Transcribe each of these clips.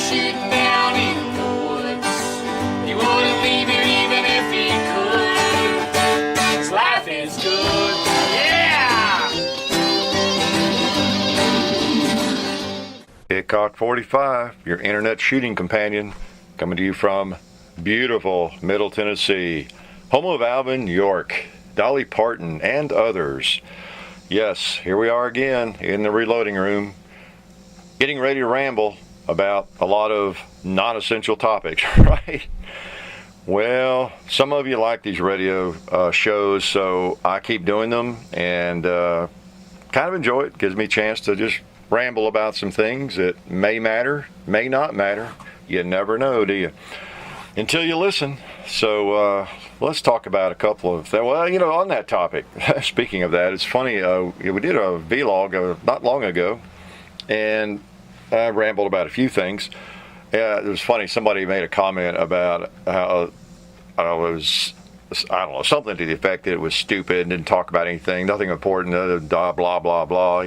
shooting down in the woods. He wouldn't leave it even if he could. 'Cause life is good. Yeah! Hickok45, your internet shooting companion, coming to you from beautiful Middle Tennessee, home of Alvin York, Dolly Parton, and others. Yes, here we are again in the reloading room, getting ready to ramble about a lot of non-essential topics, right? Well, some of you like these radio shows, so I keep doing them and kind of enjoy it. Gives me a chance to just ramble about some things that may matter, may not matter. You never know, do you? Until you listen. So let's talk about a couple of things. Well, on that topic, speaking of that, it's funny, we did a vlog not long ago, and I rambled about a few things. It was funny, somebody made a comment about how I was, I don't know, something to the effect that it was stupid, didn't talk about anything, nothing important, blah, blah, blah,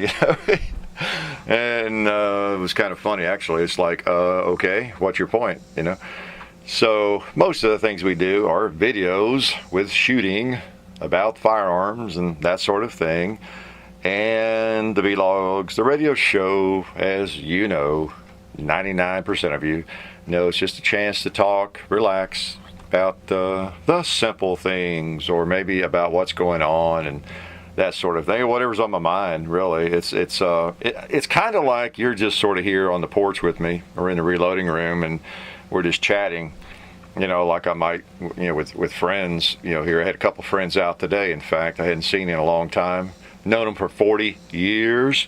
And it was kind of funny, actually. It's like, okay, what's your point, So most of the things we do are videos with shooting about firearms and that sort of thing. And the vlogs, the radio show, as you know, 99% of you know, it's just a chance to talk, relax about the simple things, or maybe about what's going on and that sort of thing, whatever's on my mind, really. It's kind of like you're just sort of here on the porch with me, or in the reloading room, and we're just chatting, like I might, with friends, here. I had a couple friends out today, in fact, I hadn't seen in a long time, known them for 40 years,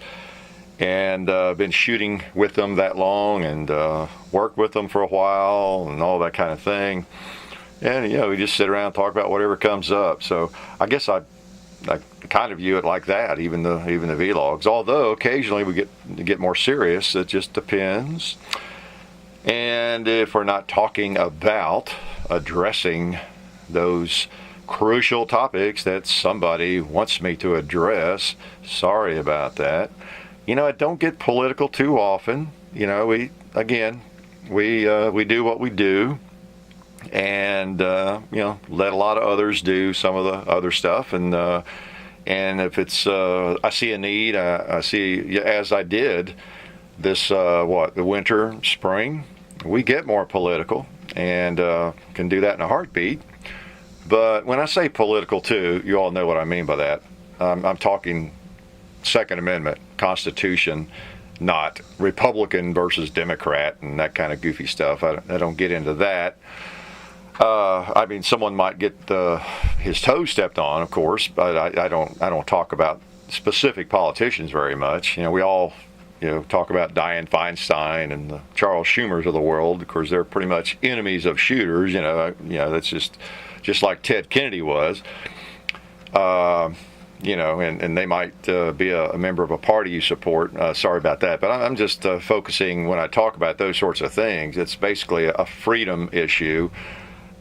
and been shooting with them that long, and worked with them for a while, and all that kind of thing. And, we just sit around and talk about whatever comes up. So I guess I kind of view it like that, even the vlogs. Although occasionally we get more serious, it just depends. And if we're not talking about addressing those crucial topics that somebody wants me to address, sorry about that. I don't get political too often. We do what we do, and let a lot of others do some of the other stuff. And if it's I see a need, I see, as I did this the winter, spring, we get more political, and can do that in a heartbeat. But when I say political too, you all know what I mean by that. I'm talking Second Amendment, Constitution, not Republican versus Democrat and that kind of goofy stuff. I don't get into that. Someone might get his toes stepped on, of course, but I don't talk about specific politicians very much. We all talk about Dianne Feinstein and the Charles Schumers of the world. Of course, they're pretty much enemies of shooters. That's just like Ted Kennedy was. And they might be a member of a party you support. Sorry about that, but I'm just focusing, when I talk about those sorts of things, it's basically a freedom issue,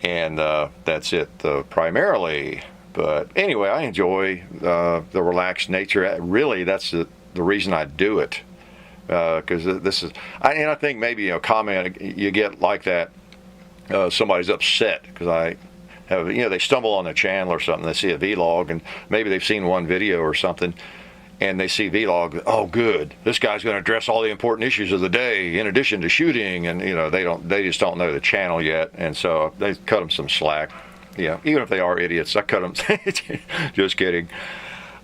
and that's it primarily. But anyway, I enjoy the relaxed nature. Really, that's the reason I do it, because this is, I think maybe comment you get like that. Somebody's upset because I have, they stumble on the channel or something, they see a vlog, and maybe they've seen one video or something, and they see vlog, oh good, this guy's going to address all the important issues of the day in addition to shooting, and they just don't know the channel yet, and so they cut them some slack. Even if they are idiots, I cut them. Just kidding.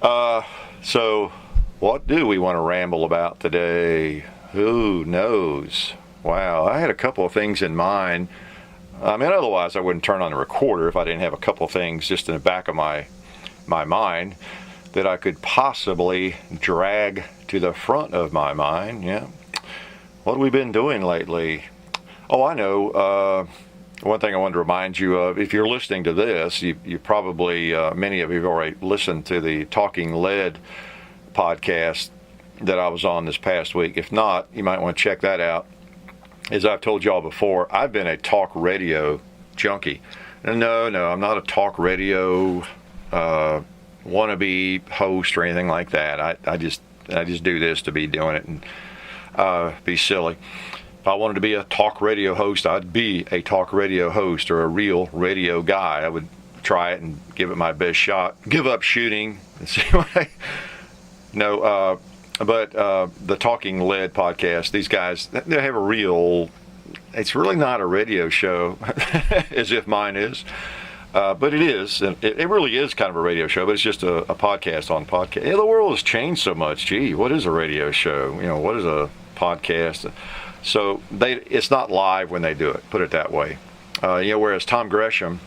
So what do we want to ramble about today? Who knows? Wow, I had a couple of things in mind. Otherwise I wouldn't turn on the recorder if I didn't have a couple of things just in the back of my mind that I could possibly drag to the front of my mind. Yeah. What have we been doing lately? Oh, I know. One thing I wanted to remind you of, if you're listening to this, you probably, many of you have already listened to the Talking Lead podcast that I was on this past week. If not, you might want to check that out. As I've told y'all before, I've been a talk radio junkie. No, I'm not a talk radio wannabe host or anything like that. I just do this to be doing it and be silly. if I wanted to be a talk radio host, I'd be a talk radio host or a real radio guy. I would try it and give it my best shot. Give up shooting and see what but the Talking Lead podcast, these guys, they have a real, it's really not a radio show as if mine is. But it is. It really is kind of a radio show, but it's just a podcast on podcast. The world has changed so much. Gee, what is a radio show? What is a podcast? So it's not live when they do it, put it that way. Whereas Tom Gresham,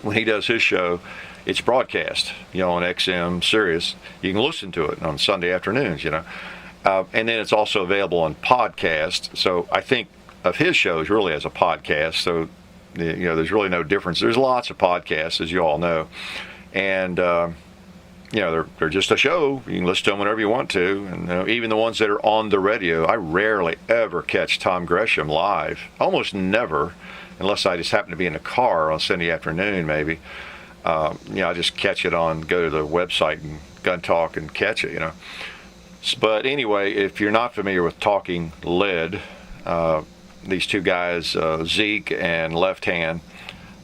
when he does his show, it's broadcast, on XM Sirius. You can listen to it on Sunday afternoons, and then it's also available on podcast. So I think of his shows really as a podcast. So there's really no difference. There's lots of podcasts, as you all know, and they're just a show. You can listen to them whenever you want to, and even the ones that are on the radio. I rarely ever catch Tom Gresham live, almost never, unless I just happen to be in a car on Sunday afternoon, maybe. I just catch it go to the website and Gun Talk and catch it, But anyway, if you're not familiar with Talking Lead, these two guys, Zeke and Left Hand,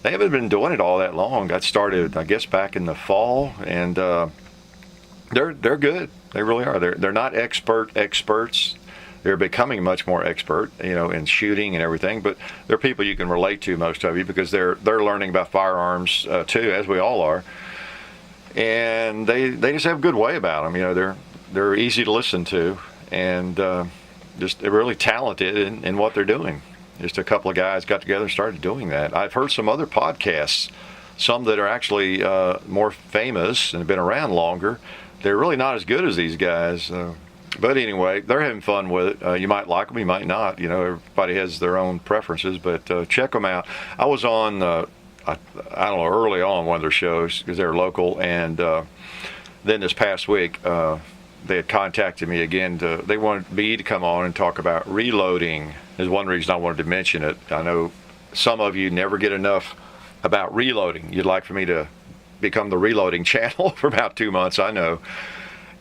they haven't been doing it all that long. Got started, I guess, back in the fall, and they're good. They really are. They're not experts. They're becoming much more expert, in shooting and everything. But they're people you can relate to, most of you, because they're learning about firearms too, as we all are. And they just have a good way about them. They're easy to listen to, and they're really talented in what they're doing. Just a couple of guys got together and started doing that. I've heard some other podcasts, some that are actually more famous and have been around longer. They're really not as good as these guys. But anyway, they're having fun with it. You might like them, you might not. Everybody has their own preferences, but check them out. I was on, I don't know, early on one of their shows because they're local, and then this past week, they had contacted me again. They wanted me to come on and talk about reloading. There's one reason I wanted to mention it. I know some of you never get enough about reloading. You'd like for me to become the reloading channel for about 2 months, I know.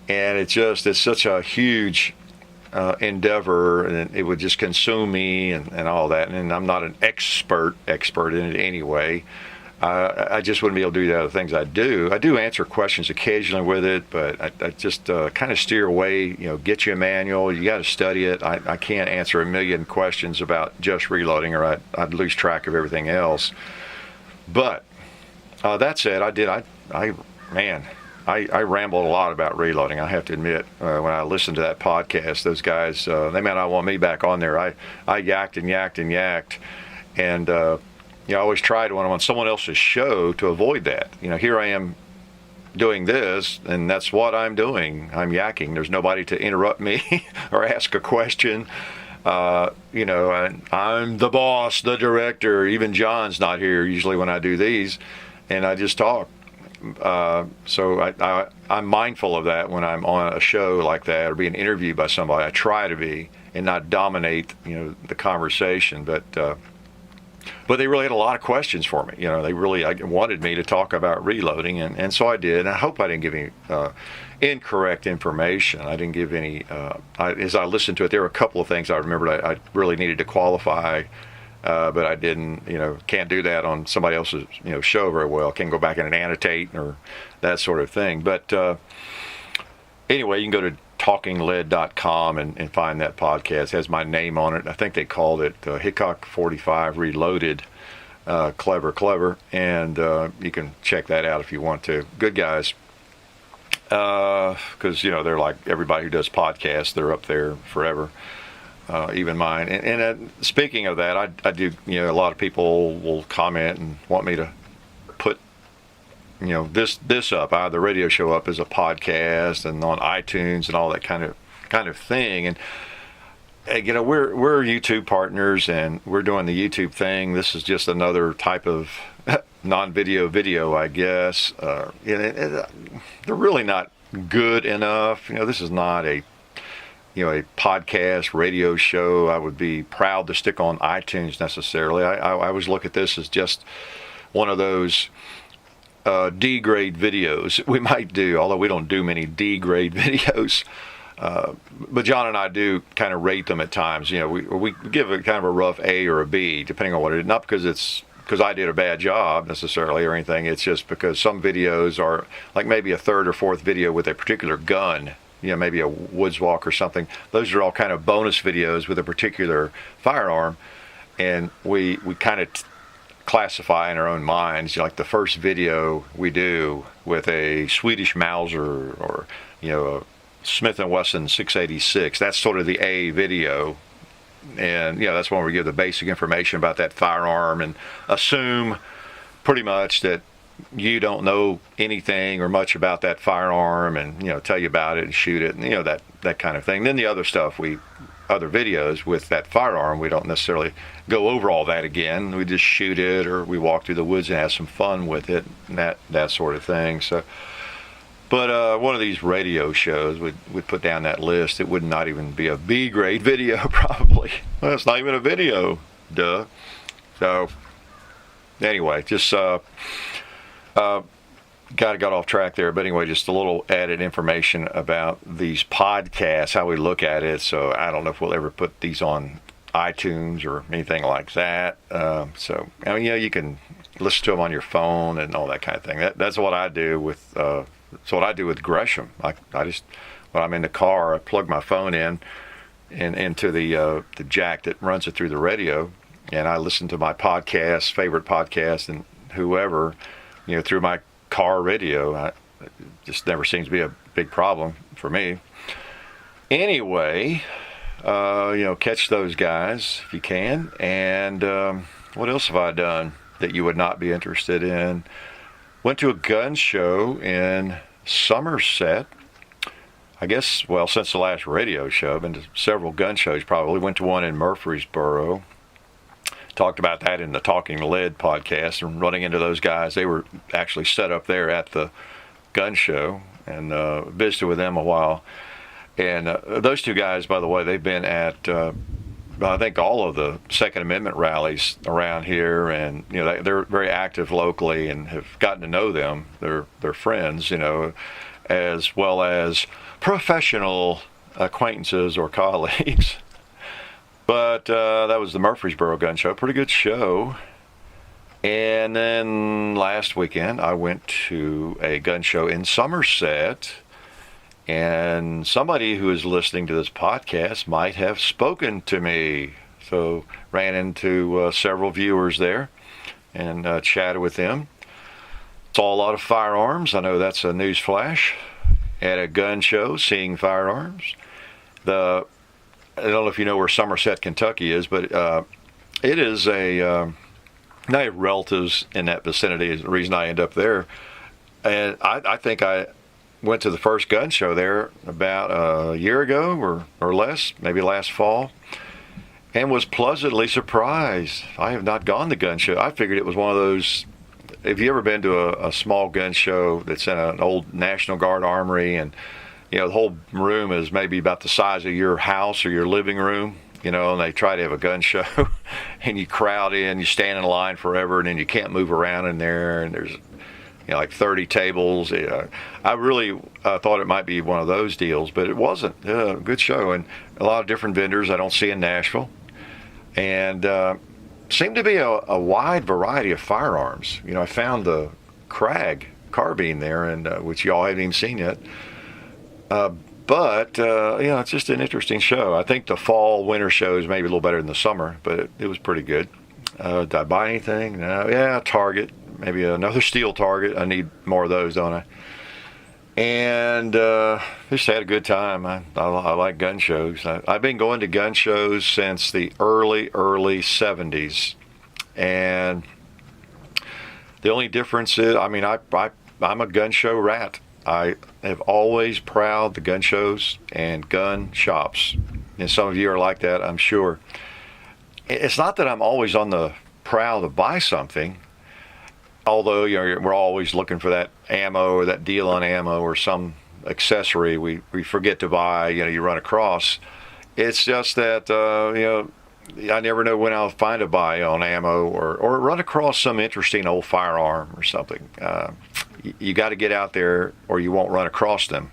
And it's such a huge endeavor, and it would just consume me and all that. And I'm not an expert in it anyway. I just wouldn't be able to do the other things I do. I do answer questions occasionally with it, but I just kind of steer away. Get you a manual. You got to study it. I can't answer a million questions about just reloading, or I'd lose track of everything else. But that said, I rambled a lot about reloading, I have to admit. When I listened to that podcast, those guys, they may not want me back on there. I yacked and yacked and yacked, and I always tried when I'm on someone else's show to avoid that. Here I am doing this, and that's what I'm doing. I'm yakking. There's nobody to interrupt me or ask a question. I'm the boss, the director. Even John's not here usually when I do these, and I just talk. So I'm mindful of that when I'm on a show like that or being interviewed by somebody. I try to be and not dominate, the conversation. But they really had a lot of questions for me. They really wanted me to talk about reloading, and so I did. And I hope I didn't give any incorrect information. I didn't give any. As I listened to it, there were a couple of things I remembered I really needed to qualify. But I didn't, can't do that on somebody else's, show very well. Can't go back and annotate or that sort of thing. But anyway, you can go to talkinglead.com and find that podcast. It has my name on it. I think they called it Hickok45 Reloaded. Clever. And you can check that out if you want to. Good guys. Because, they're like everybody who does podcasts. They're up there forever. Even mine. And speaking of that, I do, a lot of people will comment and want me to put, this up, the radio show up as a podcast and on iTunes and all that kind of thing. And, we're YouTube partners and we're doing the YouTube thing. This is just another type of non-video video, I guess. They're really not good enough. This is not a podcast, radio show. I would be proud to stick on iTunes necessarily. I always look at this as just one of those D-grade videos we might do, although we don't do many D-grade videos. but John and I do kind of rate them at times. We give it kind of a rough A or a B, depending on what it is. Not because I did a bad job necessarily or anything. It's just because some videos are like maybe a third or fourth video with a particular gun, maybe a woods walk or something. Those are all kind of bonus videos with a particular firearm. And we kind of classify in our own minds, like the first video we do with a Swedish Mauser or, a Smith & Wesson 686, that's sort of the A video. And that's when we give the basic information about that firearm and assume pretty much that you don't know anything or much about that firearm, and tell you about it and shoot it, and that kind of thing. Then the other stuff, other videos with that firearm, we don't necessarily go over all that again. We just shoot it, or we walk through the woods and have some fun with it, and that sort of thing. So. But one of these radio shows would put down that list. It would not even be a B grade video, probably. Well, it's not even a video, duh. So anyway, just got off track there. But anyway, just a little added information about these podcasts, how we look at it. So I don't know if we'll ever put these on iTunes or anything like that. So you can listen to them on your phone and all that kind of thing. That's what I do with. That's what I do with Gresham. I just, when I'm in the car, I plug my phone into the jack that runs it through the radio, and I listen to my favorite podcast, and whoever, through my car radio. It just never seems to be a big problem for me. Anyway, catch those guys if you can. And what else have I done that you would not be interested in? Went to a gun show in Somerset. I guess, since the last radio show, I've been to several gun shows probably. Went to one in Murfreesboro. Talked about that in the Talking Lead podcast, and running into those guys. They were actually set up there at the gun show, and visited with them a while. And those two guys, by the way, they've been at I think all of the Second Amendment rallies around here, and they're very active locally, and have gotten to know them. They're friends, as well as professional acquaintances or colleagues. But that was the Murfreesboro Gun Show, pretty good show. And then last weekend I went to a gun show in Somerset. And somebody who is listening to this podcast might have spoken to me. So ran into several viewers there and chatted with them. Saw a lot of firearms. I know that's a news flash. At a gun show, seeing firearms. I don't know if you know where Somerset, Kentucky is, but it is I have relatives in that vicinity is the reason I end up there. And I think I went to the first gun show there about a year ago or less, maybe last fall, and was pleasantly surprised. I have not gone to gun show. I figured it was one of those, have you ever been to a small gun show that's in an old National Guard armory, and the whole room is maybe about the size of your house or your living room, and they try to have a gun show, and you crowd in, you stand in line forever, and then you can't move around in there, and there's like 30 tables. I really thought it might be one of those deals, but it wasn't. Good show, and a lot of different vendors I don't see in Nashville, and seemed to be a wide variety of firearms. I found the Krag carbine there, and which y'all haven't even seen yet. But it's just an interesting show. I think the fall winter shows maybe a little better than the summer, but it was pretty good. Did I buy anything? No. Yeah, Target. Maybe another steel target. I need more of those, don't I? And just had a good time. I like gun shows. I've been going to gun shows since the early 70s. And the only difference is, I'm a gun show rat. I have always prowled the gun shows and gun shops. And some of you are like that, I'm sure. It's not that I'm always on the prowl to buy something. Although we're always looking for that ammo or that deal on ammo or some accessory we forget to buy, you run across. It's just that I never know when I'll find a buy on ammo or run across some interesting old firearm or something. You got to get out there or you won't run across them.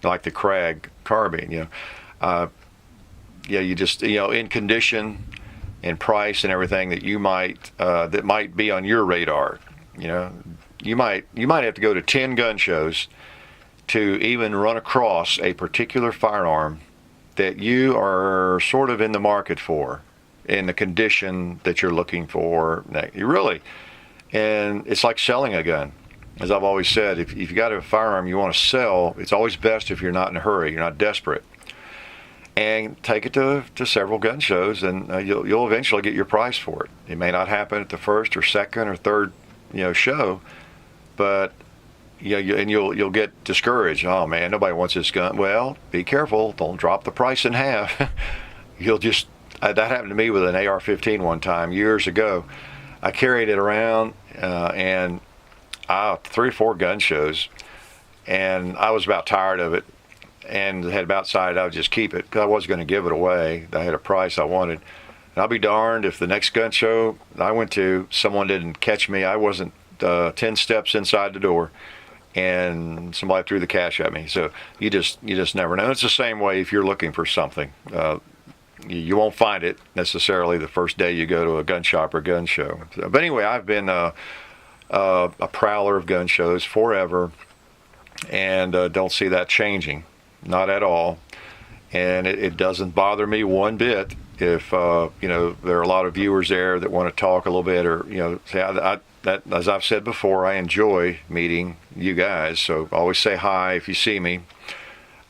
like the Krag carbine. Yeah, you just, in condition and price and everything that you might that might be on your radar. You might have to go to 10 gun shows to even run across a particular firearm that you are sort of in the market for, in the condition that you're looking for. You really, and it's like selling a gun. As I've always said, if you've got a firearm you want to sell, it's always best if you're not in a hurry, you're not desperate. And take it to several gun shows, and you'll eventually get your price for it. It may not happen at the first or second or third show, but you'll get discouraged. Oh man, nobody wants this gun. Well, be careful, don't drop the price in half. That happened to me with an AR-15 one time years ago. I carried it around and 3 or 4 gun shows, and I was about tired of it, and had about decided I would just keep it because I wasn't going to give it away. I had a price I wanted. And I'll be darned if the next gun show I went to, someone didn't catch me. I wasn't 10 steps inside the door, and somebody threw the cash at me. So you just never know. It's the same way if you're looking for something. You won't find it necessarily the first day you go to a gun shop or gun show. But anyway, I've been a prowler of gun shows forever, and don't see that changing, not at all. And it doesn't bother me one bit if there are a lot of viewers there that want to talk a little bit, or say that, as I've said before, I enjoy meeting you guys. So always say hi if you see me.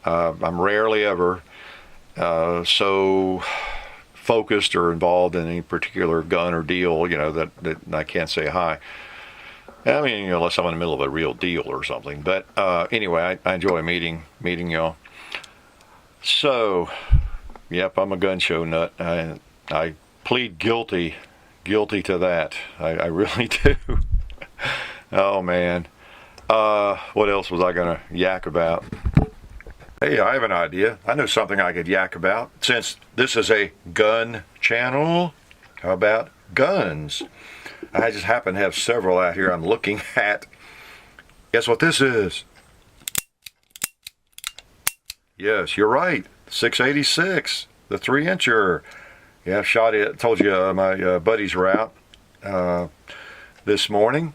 I'm rarely ever so focused or involved in any particular gun or deal, that I can't say hi. I mean, unless I'm in the middle of a real deal or something. But anyway, I enjoy meeting y'all. So, yep, I'm a gun show nut. I plead guilty to that. I really do. Oh man. What else was I gonna yak about? Hey, I have an idea. I know something I could yak about. Since this is a gun channel, how about guns? I just happen to have several out here I'm looking at. Guess what this is? Yes, you're right. 686, the 3-incher. Yeah, I shot it. I told you my buddies were out this morning.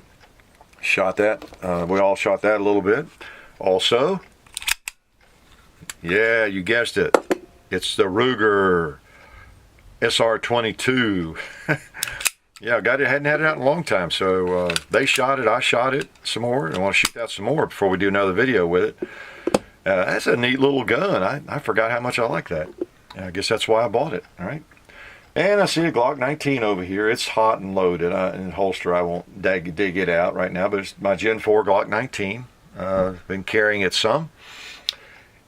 Shot that. We all shot that a little bit. Also, yeah, you guessed it. It's the Ruger SR22. Yeah, hadn't had it out in a long time, so they shot it, I shot it some more, and I want to shoot out some more before we do another video with it. That's a neat little gun. I forgot how much I like that. I guess that's why I bought it, all right? And I see a Glock 19 over here. It's hot and loaded. In holster, I won't dig it out right now, but it's my Gen 4 Glock 19. I've been carrying it some.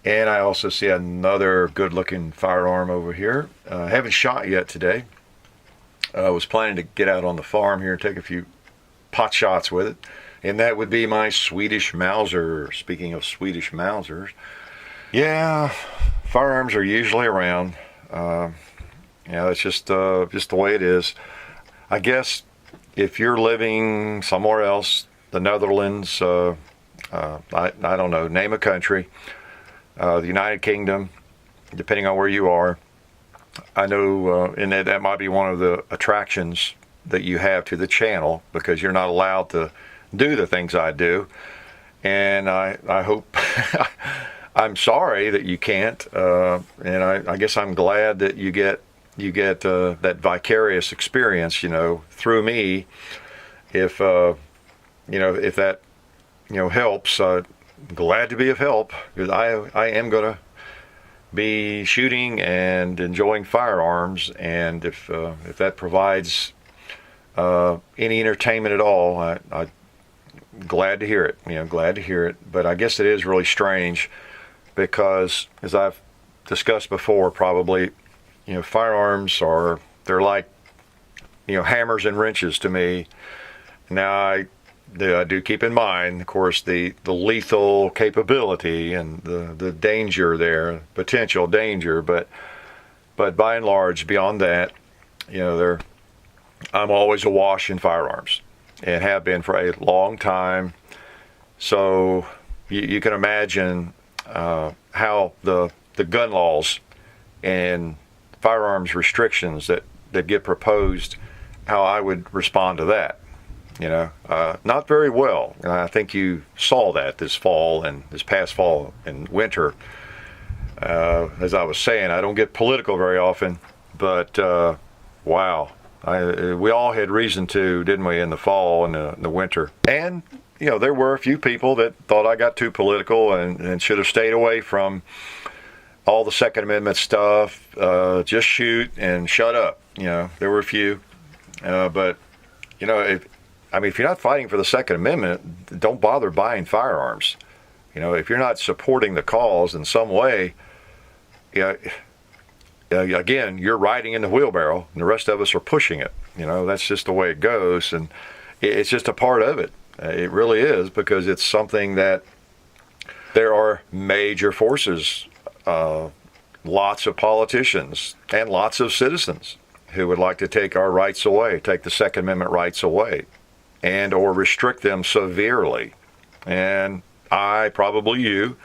And I also see another good-looking firearm over here. I haven't shot yet today. I was planning to get out on the farm here and take a few pot shots with it. And that would be my Swedish Mauser. Speaking of Swedish Mausers. Yeah, firearms are usually around. It's just the way it is. I guess if you're living somewhere else, the Netherlands, I don't know, name a country, the United Kingdom, depending on where you are, I know, and that might be one of the attractions that you have to the channel, because you're not allowed to do the things I do, and I hope I'm sorry that you can't, and I guess I'm glad that you get that vicarious experience, through me. If if that helps, glad to be of help, because I am gonna be shooting and enjoying firearms, and if that provides any entertainment at all, I glad to hear it. Glad to hear it. But I guess it is really strange, because as I've discussed before, probably, firearms they're like hammers and wrenches to me. Now I do keep in mind, of course, the lethal capability and the danger there, potential danger, but by and large, beyond that, I'm always awash in firearms, and have been for a long time. So you can imagine how the gun laws and firearms restrictions that get proposed, how I would respond to that. Not very well. And I think you saw that this past fall and winter. As I was saying, I don't get political very often, but wow. We all had reason to, didn't we, in the fall and the winter. And, there were a few people that thought I got too political and should have stayed away from all the Second Amendment stuff. Just shoot and shut up. There were a few. But, if you're not fighting for the Second Amendment, don't bother buying firearms. If you're not supporting the cause in some way, again, you're riding in the wheelbarrow, and the rest of us are pushing it. That's just the way it goes, and it's just a part of it. It really is, because it's something that there are major forces, lots of politicians, and lots of citizens who would like to take our rights away, take the Second Amendment rights away, and or restrict them severely. And I, probably you,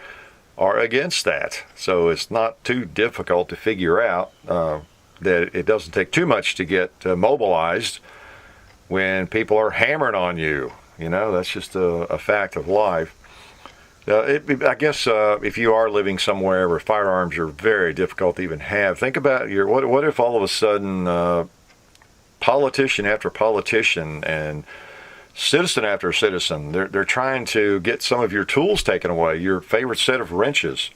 are against that. So it's not too difficult to figure out that it doesn't take too much to get mobilized when people are hammering on you. That's just a fact of life. I guess if you are living somewhere where firearms are very difficult to even have, think about what if all of a sudden politician after politician and citizen after citizen, they're trying to get some of your tools taken away, your favorite set of wrenches,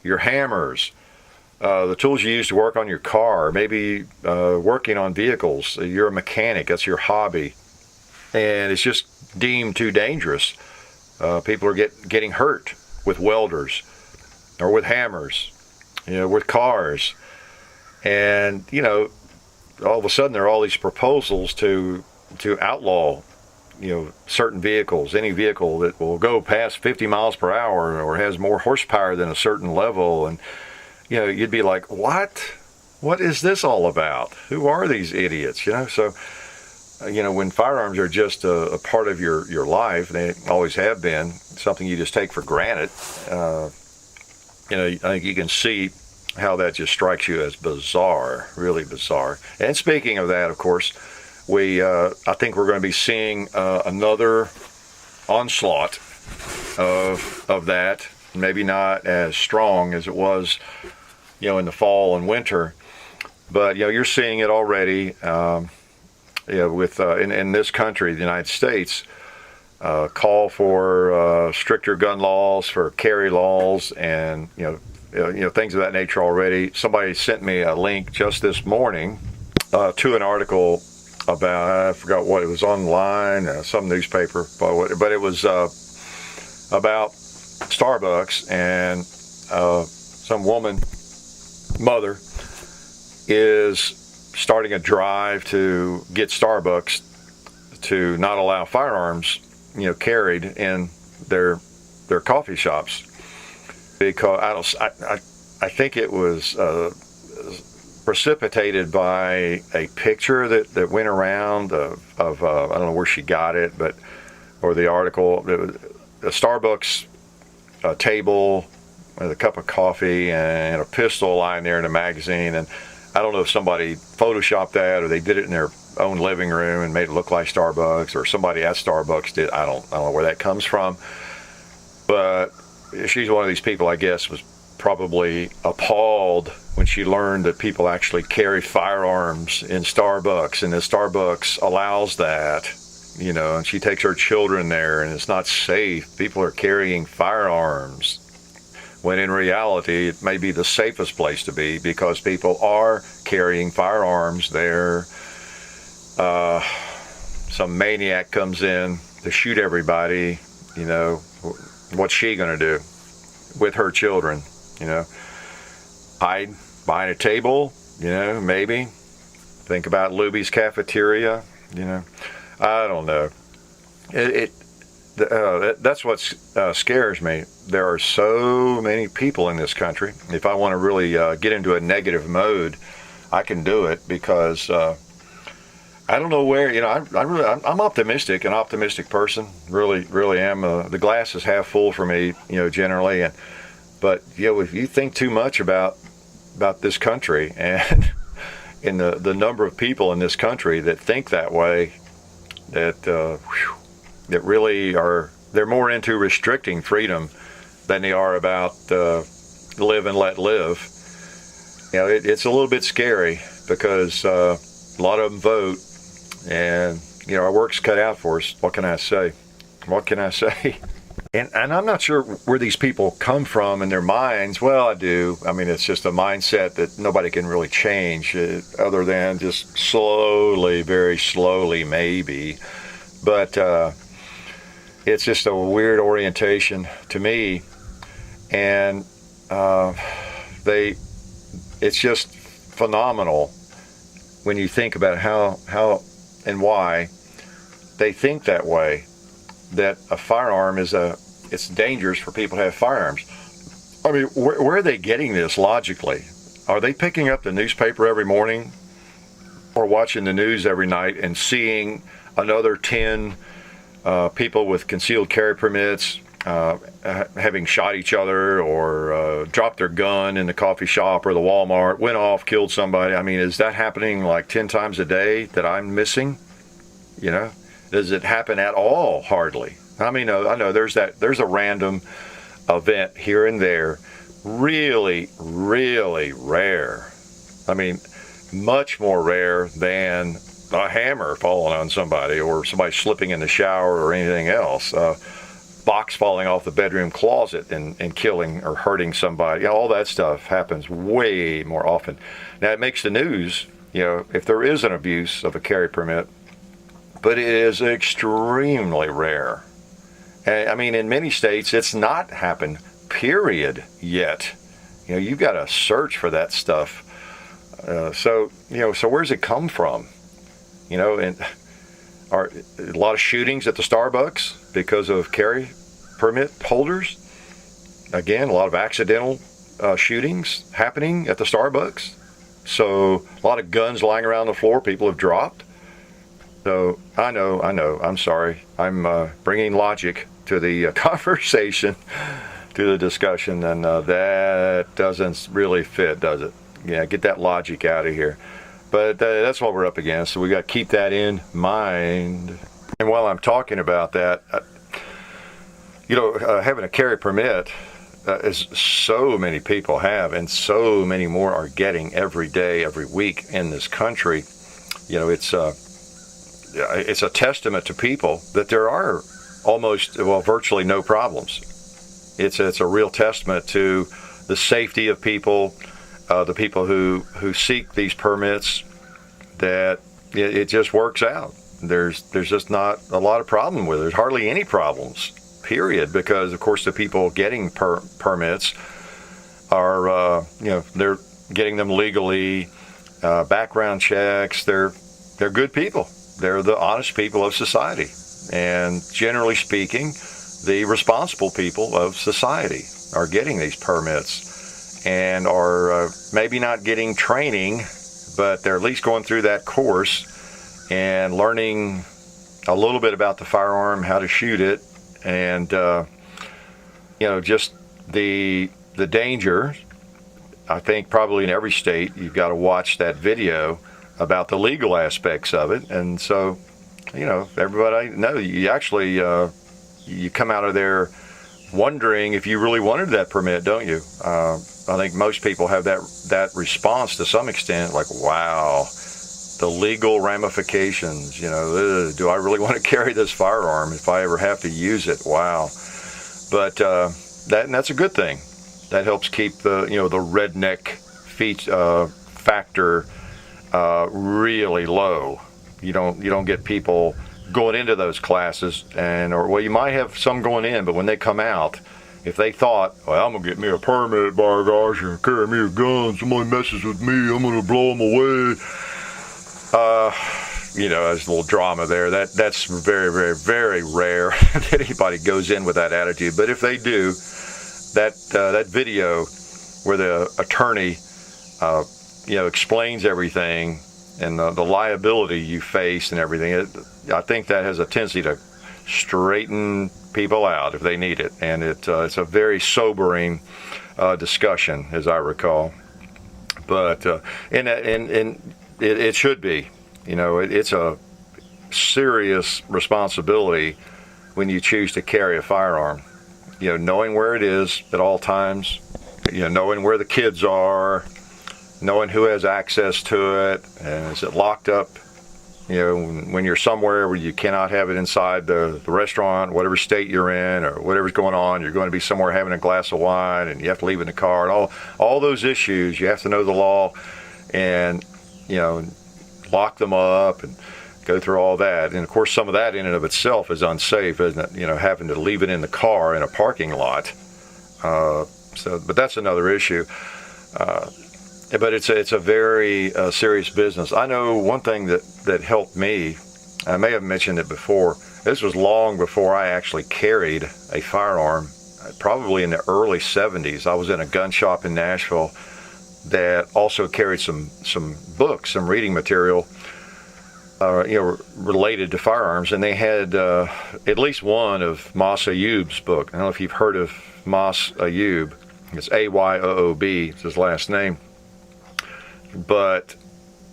your hammers, the tools you use to work on your car, maybe working on vehicles. You're a mechanic, that's your hobby, and it's just deemed too dangerous. People are getting hurt with welders or with hammers, with cars. And, all of a sudden there are all these proposals to outlaw, certain vehicles, any vehicle that will go past 50 miles per hour or has more horsepower than a certain level. And, you'd be like, what is this all about? Who are these idiots? So, when firearms are just a part of your life, they always have been, something you just take for granted, I think you can see how that just strikes you as bizarre, really bizarre. And speaking of that, of course, I think we're going to be seeing another onslaught of that, maybe not as strong as it was, in the fall and winter, but you're seeing it already. With in this country, the United States, call for stricter gun laws, for carry laws, and things of that nature already. Somebody sent me a link just this morning to an article about, I forgot what it was, online, some newspaper, but it was about Starbucks, and some mother is starting a drive to get Starbucks to not allow firearms, carried in their coffee shops, because I think it was precipitated by a picture that went around of I don't know where she got it, or the article. It was a Starbucks table with a cup of coffee and a pistol lying there in a magazine, and I don't know if somebody photoshopped that or they did it in their own living room and made it look like Starbucks, or somebody at Starbucks did. I don't know where that comes from. But she's one of these people, I guess, was probably appalled when she learned that people actually carry firearms in Starbucks, and that Starbucks allows that, and she takes her children there, and it's not safe. People are carrying firearms, when in reality it may be the safest place to be, because people are carrying firearms there. Some maniac comes in to shoot everybody, what's she going to do with her children? Hide behind a table, maybe. Think about Luby's cafeteria, I don't know. That's what scares me. There are so many people in this country. If I want to really get into a negative mode, I can do it, because I don't know where. I'm optimistic, an optimistic person. Really am. The glass is half full for me, generally. And But if you think too much about this country and in the number of people in this country that think that way, that really they're more into restricting freedom than they are about live and let live. It's a little bit scary because a lot of them vote, and our work's cut out for us. What can I say? And I'm not sure where these people come from in their minds. Well, I do. I mean, it's just a mindset that nobody can really change, other than just slowly, very slowly, maybe. But it's just a weird orientation to me, and it's just phenomenal when you think about how and why they think that way. That a firearm it's dangerous for people to have firearms. I mean, where are they getting this logically? Are they picking up the newspaper every morning or watching the news every night and seeing another 10 people with concealed carry permits having shot each other or dropped their gun in the coffee shop or the Walmart, went off, killed somebody? I mean, is that happening like 10 times a day that I'm missing? Does it happen at all? Hardly. I mean, I know there's a random event here and there, really, really rare. I mean, much more rare than a hammer falling on somebody or somebody slipping in the shower or anything else. Box falling off the bedroom closet and killing or hurting somebody. All that stuff happens way more often. Now, it makes the news, if there is an abuse of a carry permit, but it is extremely rare. And, I mean, in many states, it's not happened, period, yet. You've got to search for that stuff. So where's it come from? And are a lot of shootings at the Starbucks because of carry permit holders? Again, a lot of accidental shootings happening at the Starbucks. So a lot of guns lying around the floor people have dropped. So I know, I'm sorry. I'm bringing logic to the conversation, to the discussion, and that doesn't really fit, does it? Get that logic out of here. But that's what we're up against, so we got to keep that in mind. And while I'm talking about that, having a carry permit, as so many people have, and so many more are getting every day, every week in this country, it's a testament to people that there are virtually no problems. It's a real testament to the safety of people, the people who seek these permits, that it just works out. There's just not a lot of problem with it. There's hardly any problems, period, because of course the people getting permits are they're getting them legally, background checks. They're good people. They're the honest people of society, and generally speaking, the responsible people of society are getting these permits and are maybe not getting training, but they're at least going through that course and learning a little bit about the firearm, how to shoot it, and just the danger. I think probably in every state you've got to watch that video about the legal aspects of it. And so, everybody knows you actually you come out of there wondering if you really wanted that permit, don't you? I think most people have that response to some extent, like, wow, the legal ramifications, do I really want to carry this firearm if I ever have to use it? Wow. But that's a good thing. That helps keep the redneck factor really low. You don't get people going into those classes, or you might have some going in, but when they come out, if they thought, well, I'm gonna get me a permit, by gosh, and carry me a gun, somebody messes with me, I'm gonna blow them away. There's a little drama there. That's very, very, very rare that anybody goes in with that attitude. But if they do, that video where the attorney explains everything and the liability you face and everything, I think that has a tendency to straighten people out if they need it. And it's a very sobering discussion, as I recall. But and it should be. It's a serious responsibility when you choose to carry a firearm. Knowing where it is at all times, knowing where the kids are, knowing who has access to it, and is it locked up, when you're somewhere where you cannot have it inside the restaurant, whatever state you're in or whatever's going on, you're going to be somewhere having a glass of wine and you have to leave it in the car, and all those issues, you have to know the law and, lock them up and go through all that. And of course, some of that in and of itself is unsafe, isn't it? Having to leave it in the car in a parking lot. But that's another issue. But it's a very serious business. I know one thing that helped me, I may have mentioned it before, this was long before I actually carried a firearm, probably in the early 70s. I was in a gun shop in Nashville that also carried some books, some reading material, related to firearms, and they had at least one of Mas Ayoub's book. I don't know if you've heard of Mas Ayoub. It's Ayoob, it's his last name. But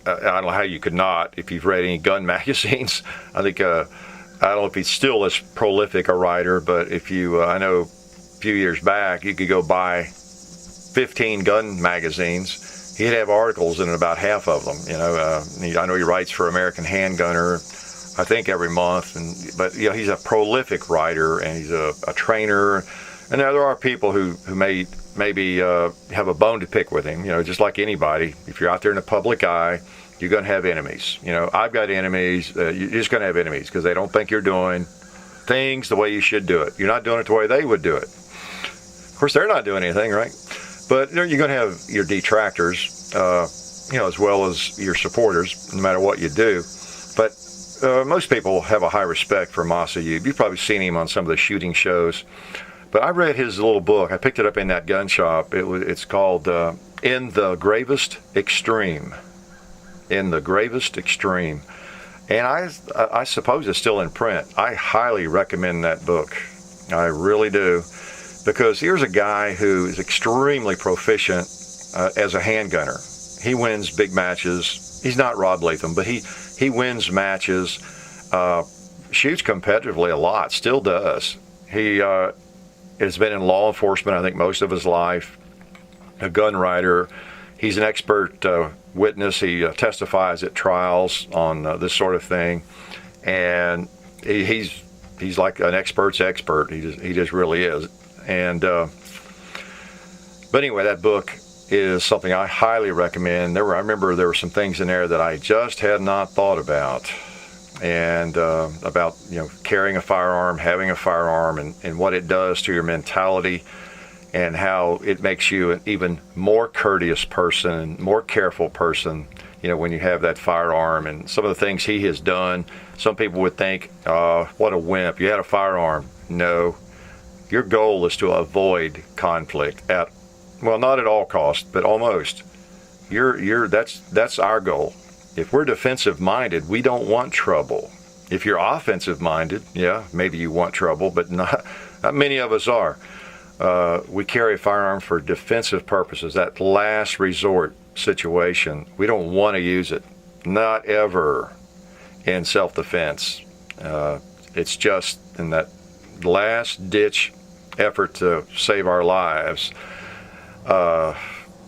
I don't know how you could not, if you've read any gun magazines. I think, I don't know if he's still as prolific a writer, but if you, I know a few years back, you could go buy 15 gun magazines. He'd have articles in about half of them. I know he writes for American Handgunner, I think every month. But he's a prolific writer, and he's a trainer. And there are people who maybe have a bone to pick with him. Just like anybody, if you're out there in the public eye, you're going to have enemies. I've got enemies. You're just going to have enemies because they don't think you're doing things the way you should do it. You're not doing it the way they would do it. Of course, they're not doing anything, right? But you're going to have your detractors, as well as your supporters, no matter what you do. But most people have a high respect for Mas Ayoub. You've probably seen him on some of the shooting shows. But I read his little book. I picked it up in that gun shop. It's called In the Gravest Extreme. In the Gravest Extreme. And I suppose it's still in print. I highly recommend that book. I really do. Because here's a guy who is extremely proficient as a handgunner. He wins big matches. He's not Rod Latham, but he wins matches, shoots competitively a lot, still does. He has been in law enforcement, I think, most of his life, a gun writer. He's an expert witness. He testifies at trials on this sort of thing. And he's like an expert's expert. He just really is. And but anyway, that book is something I highly recommend. I remember there were some things in there that I just had not thought about. And about carrying a firearm, having a firearm, and what it does to your mentality, and how it makes you an even more courteous person, more careful person, when you have that firearm. And some of the things he has done, some people would think, what a wimp, you had a firearm. No, your goal is to avoid conflict not at all costs, but almost. That's our goal. If we're defensive minded, we don't want trouble. If you're offensive minded, yeah, maybe you want trouble, but not many of us are. We carry a firearm for defensive purposes, that last resort situation. We don't want to use it, not ever in self-defense. It's just in that last ditch effort to save our lives.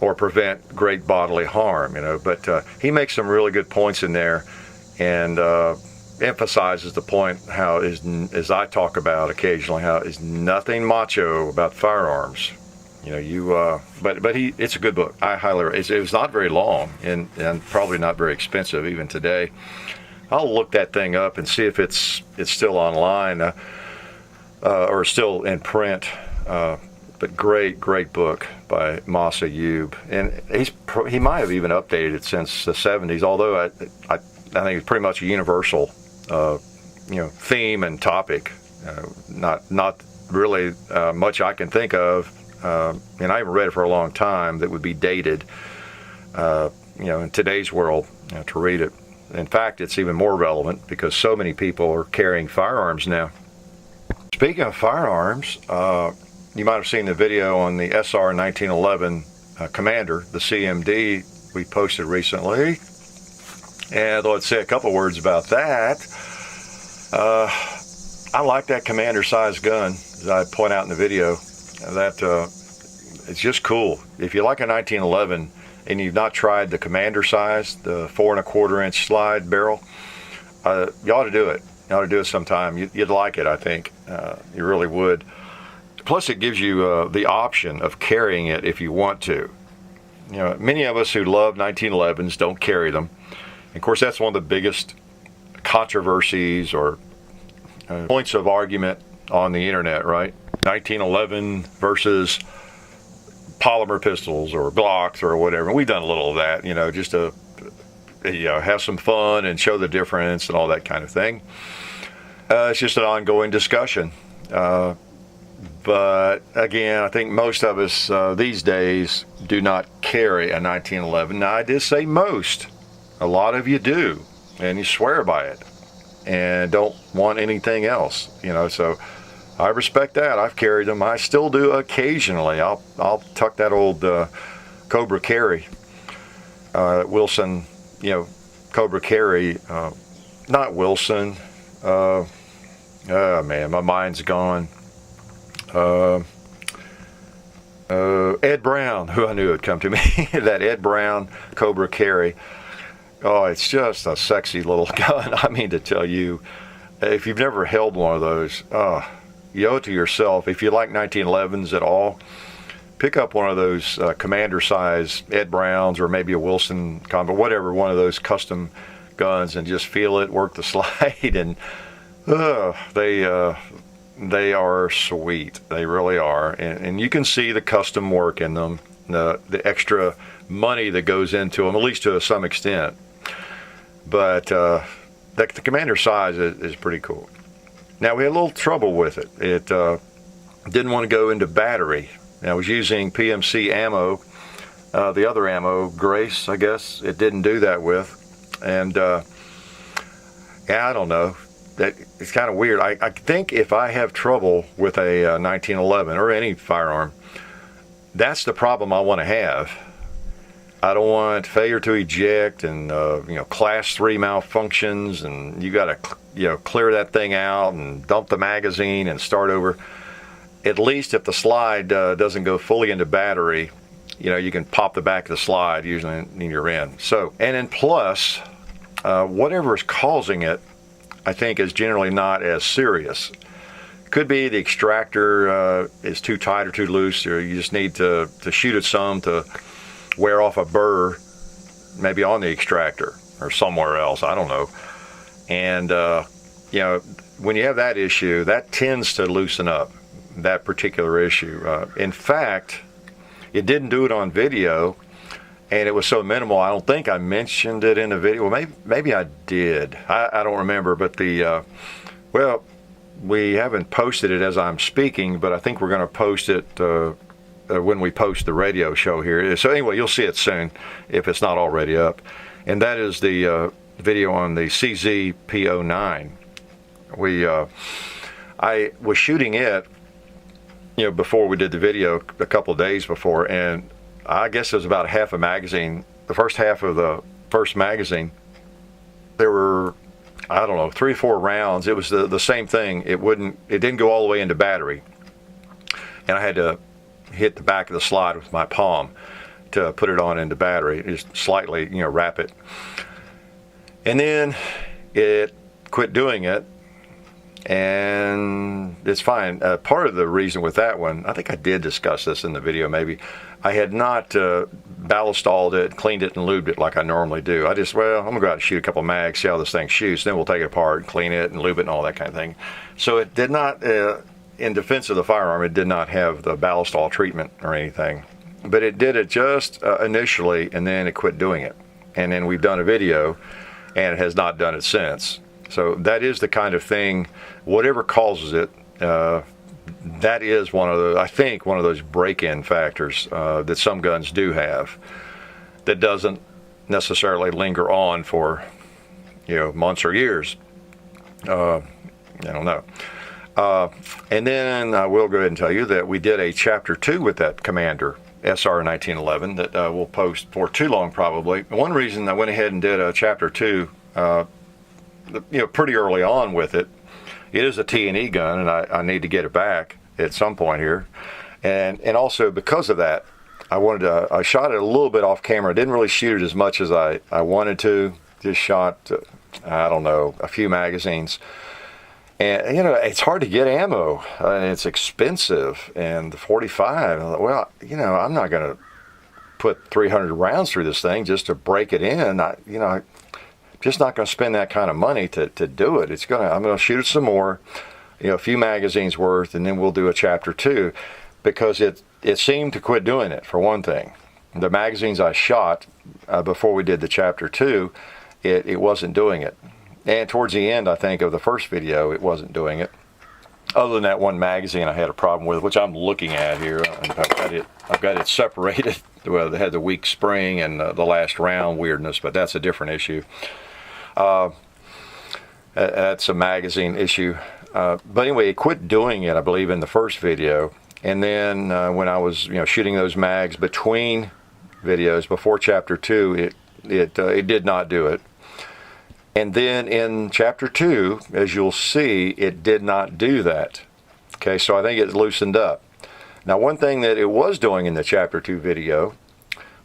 Or prevent great bodily harm, But he makes some really good points in there, and emphasizes the point how, as I talk about occasionally, how is nothing macho about firearms. But it's a good book. I highly. It was not very long, and probably not very expensive even today. I'll look that thing up and see if it's still online or still in print. But great book by Mas Ayoub, and he might have even updated it since the 70s. Although I think it's pretty much a universal, theme and topic. Not really much I can think of, and I haven't read it for a long time that would be dated, in today's world to read it. In fact, it's even more relevant because so many people are carrying firearms now. speaking of firearms, you might have seen the video on the SR 1911 Commander, the CMD we posted recently. And let's say a couple words about that. I like that Commander-sized gun, as I point out in the video. That it's just cool. If you like a 1911 and you've not tried the Commander size, the 4 1/4 inch slide barrel, you ought to do it. You ought to do it sometime. You'd like it, I think. You really would. Plus, it gives you the option of carrying it if you want to. You know, many of us who love 1911s don't carry them. Of course, that's one of the biggest controversies or points of argument on the internet, right? 1911 versus polymer pistols or Glocks or whatever. We've done a little of that, you know, just to have some fun and show the difference and all that kind of thing. It's just an ongoing discussion. But again, I think most of us these days do not carry a 1911. Now, I did say most. A lot of you do, and you swear by it and don't want anything else, you know, so I respect that. I've carried them. I still do occasionally. I'll tuck that old Cobra Carry, Wilson, Cobra Carry, not Wilson. Oh man, my mind's gone. Ed Brown, who I knew would come to me. That Ed Brown Cobra Carry. Oh, it's just a sexy little gun. I mean to tell you, if you've never held one of those, you owe it to yourself. If you like 1911s at all, pick up one of those Commander-size Ed Browns or maybe a Wilson Combat, whatever, one of those custom guns, and just feel it, work the slide, and they are sweet. They really are, and you can see the custom work in them, the extra money that goes into them, at least to some extent. But the Commander size is pretty cool. Now, we had a little trouble with it. It didn't want to go into battery. I was using PMC ammo, the other ammo, Grace, I guess, it didn't do that with. And yeah, I don't know. It's kind of weird. I think if I have trouble with a 1911 or any firearm, that's the problem I want to have. I don't want failure to eject and class 3 malfunctions, and you got to clear that thing out and dump the magazine and start over. At least if the slide doesn't go fully into battery, you can pop the back of the slide usually and you're in. So, and then plus, whatever is causing it, I think is generally not as serious. Could be the extractor is too tight or too loose, or you just need to shoot it some to wear off a burr, maybe on the extractor or somewhere else, I don't know. And when you have that issue, that tends to loosen up that particular issue. In fact, it didn't do it on video, and it was so minimal, I don't think I mentioned it in the video. Well, maybe I did. I don't remember, but we haven't posted it as I'm speaking, but I think we're going to post it when we post the radio show here. So anyway, you'll see it soon if it's not already up. And that is the video on the CZ-P09. I was shooting it, before we did the video, a couple of days before, and I guess it was about half a magazine. The first half of the first magazine, there were, I don't know, 3 or 4 rounds. It was the same thing. It didn't go all the way into battery, and I had to hit the back of the slide with my palm to put it on into battery, just slightly, wrap it. And then it quit doing it, and it's fine. Part of the reason with that one, I think I did discuss this in the video maybe, I had not ballastalled it, cleaned it, and lubed it like I normally do. I'm going to go out and shoot a couple mags, see how this thing shoots, then we'll take it apart and clean it and lube it and all that kind of thing. So it did not, in defense of the firearm, it did not have the ballastall treatment or anything. But it did it just initially, and then it quit doing it. And then we've done a video, and it has not done it since. So that is the kind of thing, whatever causes it, that is one of those break-in factors that some guns do have that doesn't necessarily linger on for months or years. I don't know. And then I will go ahead and tell you that we did a chapter 2 with that Commander SR 1911 that we'll post for too long probably. One reason I went ahead and did a chapter 2, pretty early on with it. It is a T&E gun, and I need to get it back at some point here. And also because of that, I shot it a little bit off camera. I didn't really shoot it as much as I wanted to. Just shot, I don't know, a few magazines. And, it's hard to get ammo, and it's expensive. And the 45, well, I'm not going to put 300 rounds through this thing just to break it in. I'm just not going to spend that kind of money to do it. I'm going to shoot it some more, a few magazines worth, and then we'll do a chapter 2, because it seemed to quit doing it, for one thing. The magazines I shot before we did the chapter 2, it wasn't doing it. And towards the end, I think, of the first video, it wasn't doing it. Other than that one magazine I had a problem with, which I'm looking at here. I've got it separated. Well, it had the weak spring and the last round weirdness, but that's a different issue. That's a magazine issue. But anyway, it quit doing it, I believe, in the first video. And then when I was, shooting those mags between videos before chapter 2, it did not do it. And then in chapter 2, as you'll see, it did not do that. Okay, so I think it loosened up. Now, one thing that it was doing in the chapter 2 video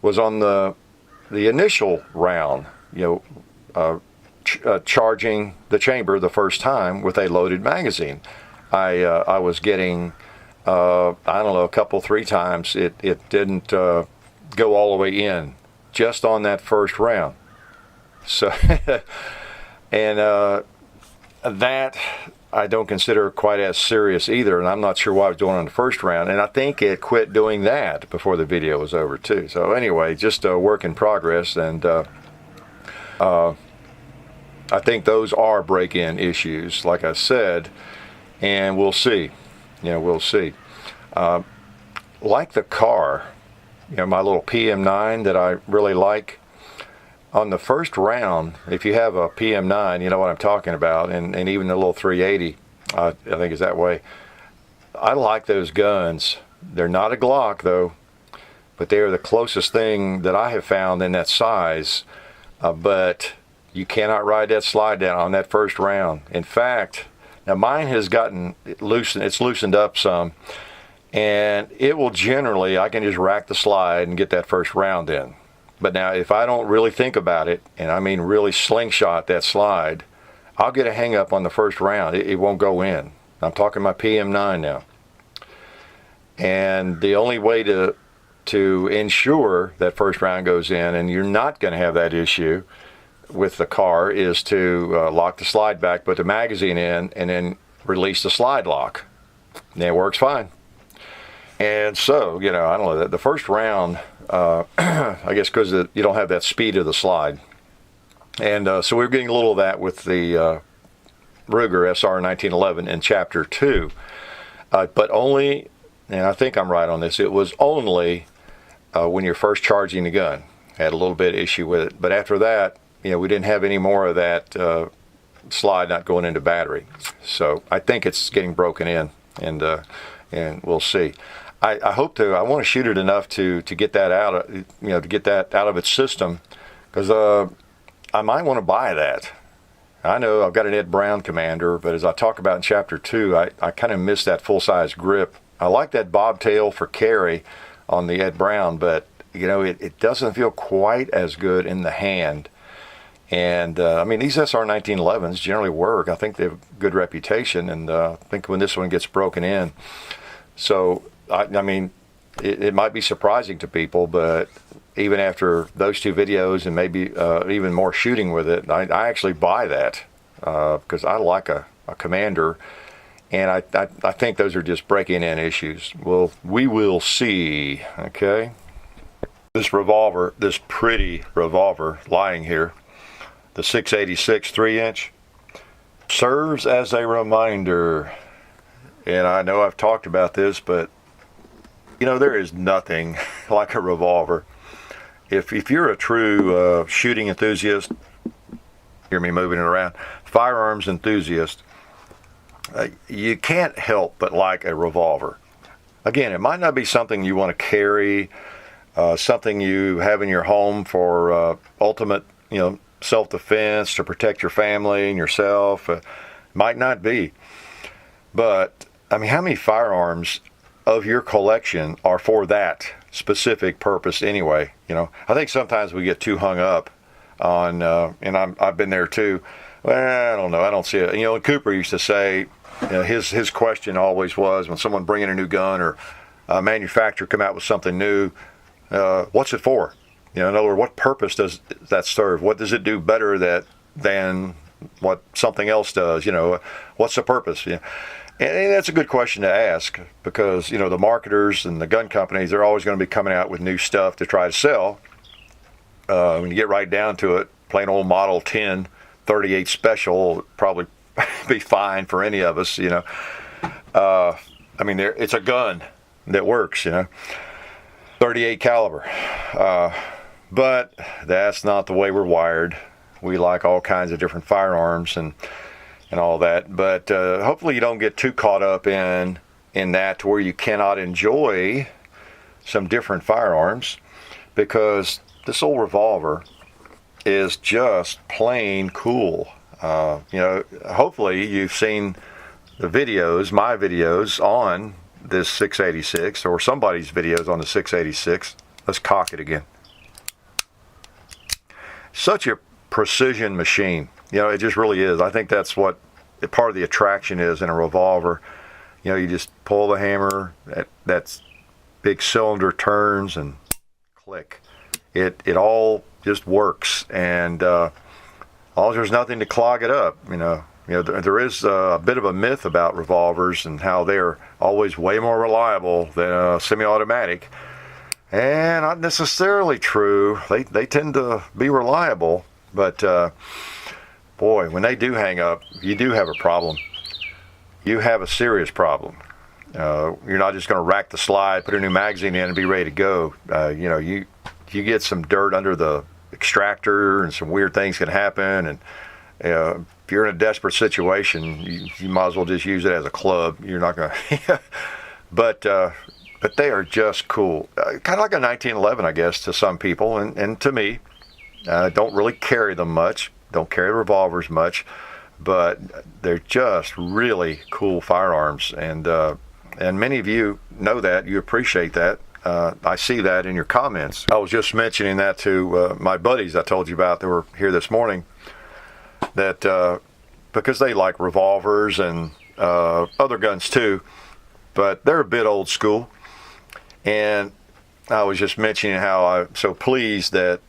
was on the initial round, charging the chamber the first time with a loaded magazine. I was getting, a couple, 3 times, it didn't go all the way in, just on that first round. So, and that I don't consider quite as serious either, and I'm not sure what I was doing on the first round, and I think it quit doing that before the video was over too. So anyway, just a work in progress, and I think those are break-in issues, like I said, and we'll see. We'll see. Like the car, my little PM9 that I really like. On the first round, if you have a PM9, you know what I'm talking about, and even the little 380, I think is that way. I like those guns. They're not a Glock, though, but they are the closest thing that I have found in that size. But you cannot ride that slide down on that first round. In fact, now mine has gotten loosened. It's loosened up some, and it will generally, I can just rack the slide and get that first round in. But now, if I don't really think about it, and I mean really slingshot that slide, I'll get a hang up on the first round. It won't go in. I'm talking my PM9 now. And the only way to ensure that first round goes in, and you're not going to have that issue with the car, is to lock the slide back, put the magazine in, and then release the slide lock. And it works fine. And so, I don't know, the first round, I guess because you don't have that speed of the slide. And so we're getting a little of that with the Ruger SR 1911 in chapter 2. But only, and I think I'm right on this, it was only when you're first charging the gun. Had a little bit of issue with it. But after that, we didn't have any more of that slide not going into battery. So I think it's getting broken in, and we'll see. I hope I want to shoot it enough to get that out, to get that out of its system, because I might want to buy that. I know I've got an Ed Brown Commander, but as I talk about in chapter 2, I kind of miss that full-size grip. I like that bobtail for carry on the Ed Brown, but it doesn't feel quite as good in the hand. And these SR 1911s generally work. I think they have a good reputation, and I think when this one gets broken in, so it might be surprising to people, but even after those 2 videos and maybe even more shooting with it, I actually buy that because I like a Commander, and I think those are just breaking in issues. Well, we will see. Okay, this revolver, this pretty revolver lying here, the 686 3-inch, serves as a reminder. And I know I've talked about this, but there is nothing like a revolver. If you're a true shooting enthusiast, hear me moving it around, firearms enthusiast, you can't help but like a revolver. Again, it might not be something you want to carry, something you have in your home for ultimate, self-defense to protect your family and yourself. Might not be. But, I mean, how many firearms of your collection are for that specific purpose anyway? I think sometimes we get too hung up on, and I've been there too. Well, I don't know. I don't see it. Cooper used to say, his question always was when someone bring in a new gun or a manufacturer come out with something new, what's it for? In other words, what purpose does that serve? What does it do better than what something else does? What's the purpose? And that's a good question to ask because, the marketers and the gun companies, they're always going to be coming out with new stuff to try to sell. When you get right down to it, plain old Model 10 38 Special would probably be fine for any of us, it's a gun that works, 38 caliber. But that's not the way we're wired. We like all kinds of different firearms and all that. But hopefully you don't get too caught up in that to where you cannot enjoy some different firearms, because this old revolver is just plain cool. Hopefully you've seen the videos, my videos on this 686 or somebody's videos on the 686. Let's cock it again. Such a precision machine. It just really is. I think that's what part of the attraction is in a revolver. You just pull the hammer, that big cylinder turns and click. It all just works, and all there's nothing to clog it up. There is a bit of a myth about revolvers and how they're always way more reliable than a semi-automatic. And not necessarily true. They tend to be reliable, but boy, when they do hang up, you do have a problem. You have a serious problem. You're not just going to rack the slide, put a new magazine in, and be ready to go. You get some dirt under the extractor, and some weird things can happen. And if you're in a desperate situation, you might as well just use it as a club. You're not going to. But they are just cool. Kind of like a 1911, I guess, to some people, and to me. Don't really carry them much. Don't carry revolvers much, but they're just really cool firearms, and many of you know that. You appreciate that. I see that in your comments. I was just mentioning that to my buddies I told you about that were here this morning, that because they like revolvers and other guns too, but they're a bit old school. And I was just mentioning how I'm so pleased that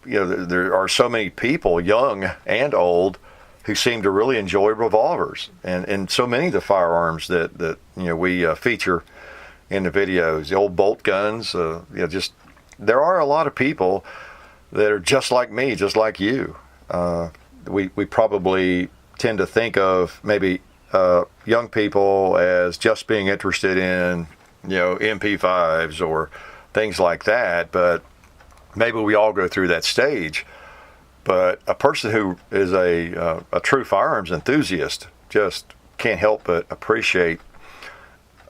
there are so many people, young and old, who seem to really enjoy revolvers, and so many of the firearms that we feature in the videos, the old bolt guns. Just there are a lot of people that are just like me, just like you. We probably tend to think of maybe young people as just being interested in MP5s or things like that, but maybe we all go through that stage. But a person who is a true firearms enthusiast just can't help but appreciate,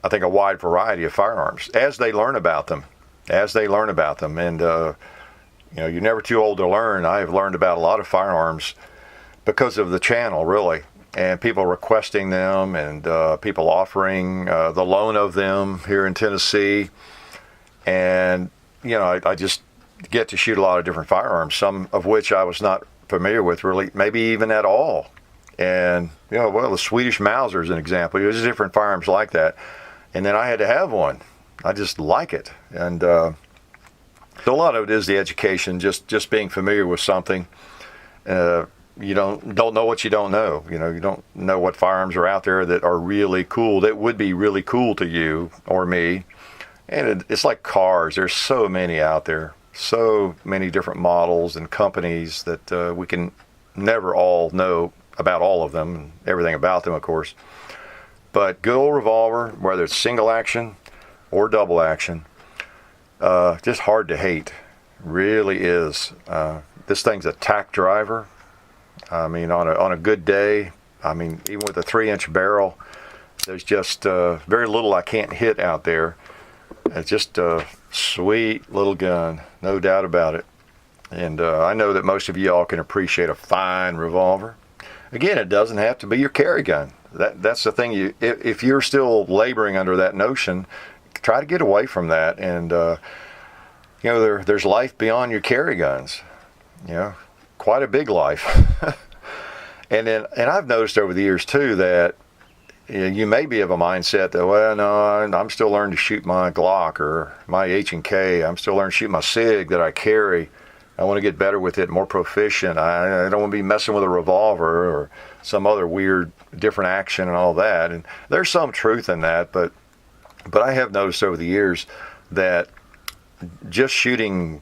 I think, a wide variety of firearms as they learn about them. And you're never too old to learn. I have learned about a lot of firearms because of the channel, really, and people requesting them, and people offering the loan of them here in Tennessee. And I just get to shoot a lot of different firearms, some of which I was not familiar with really, maybe even at all. And the Swedish Mauser is an example. There's different firearms like that, and then I had to have one. I just like it, and so a lot of it is the education, just being familiar with something. You don't know what you don't know. You don't know what firearms are out there that are really cool, that would be really cool to you or me. And it's like cars. There's so many out there, so many different models and companies that we can never all know about all of them and everything about them, of course. But good old revolver, whether it's single action or double action, just hard to hate. Really is. This thing's a tack driver. I mean, on a good day, I mean, even with a 3-inch barrel, there's just very little I can't hit out there. It's just a sweet little gun, no doubt about it. And I know that most of y'all can appreciate a fine revolver. Again, it doesn't have to be your carry gun. That's the thing. If you're still laboring under that notion, try to get away from that. And there's life beyond your carry guns. Quite a big life. and I've noticed over the years too that you may be of a mindset that, well, no, I'm still learning to shoot my Glock or my H&K. I'm still learning to shoot my SIG that I carry. I want to get better with it, more proficient. I don't want to be messing with a revolver or some other weird different action and all that. And there's some truth in that, but I have noticed over the years that just shooting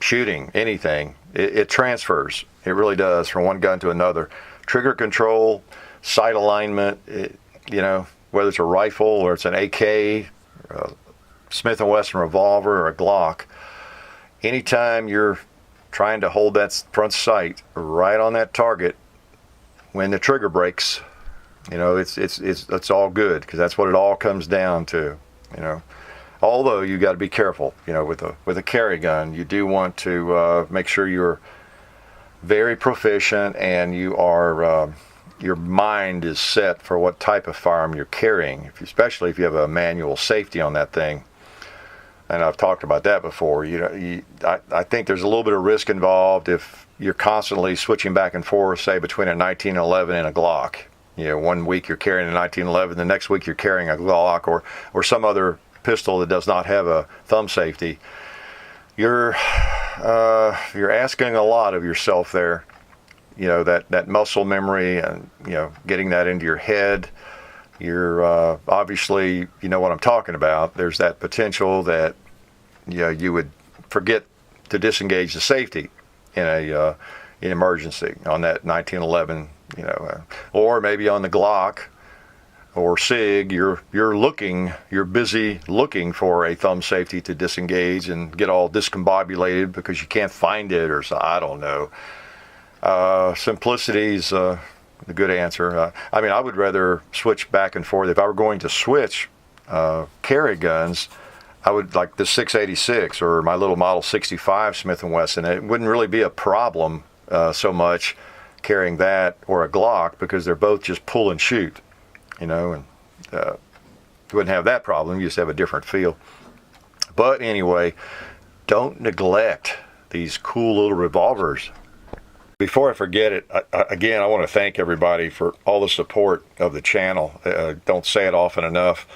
anything, it transfers. It really does from one gun to another. Trigger control, sight alignment, whether it's a rifle or it's an AK, a Smith & Wesson revolver or a Glock, anytime you're trying to hold that front sight right on that target, when the trigger breaks, it's all good, because that's what it all comes down to. Although you got to be careful, with a carry gun, you do want to make sure you're very proficient and you are your mind is set for what type of firearm you're carrying, especially if you have a manual safety on that thing. And I've talked about that before. I think there's a little bit of risk involved if you're constantly switching back and forth, say between a 1911 and a Glock. 1 week you're carrying a 1911, the next week you're carrying a Glock or some other pistol that does not have a thumb safety. You're asking a lot of yourself there. That muscle memory and getting that into your head. You're obviously, what I'm talking about. There's that potential that you would forget to disengage the safety in an emergency on that 1911, or maybe on the Glock or SIG. You're busy looking for a thumb safety to disengage and get all discombobulated because you can't find it, or so, I don't know. Simplicity's the good answer. I would rather switch back and forth. If I were going to switch carry guns, I would like the 686 or my little Model 65 Smith & Wesson. It wouldn't really be a problem so much carrying that or a Glock, because they're both just pull and shoot, and you wouldn't have that problem. You just have a different feel. But anyway, don't neglect these cool little revolvers. Before I forget it, I want to thank everybody for all the support of the channel. Don't say it often enough.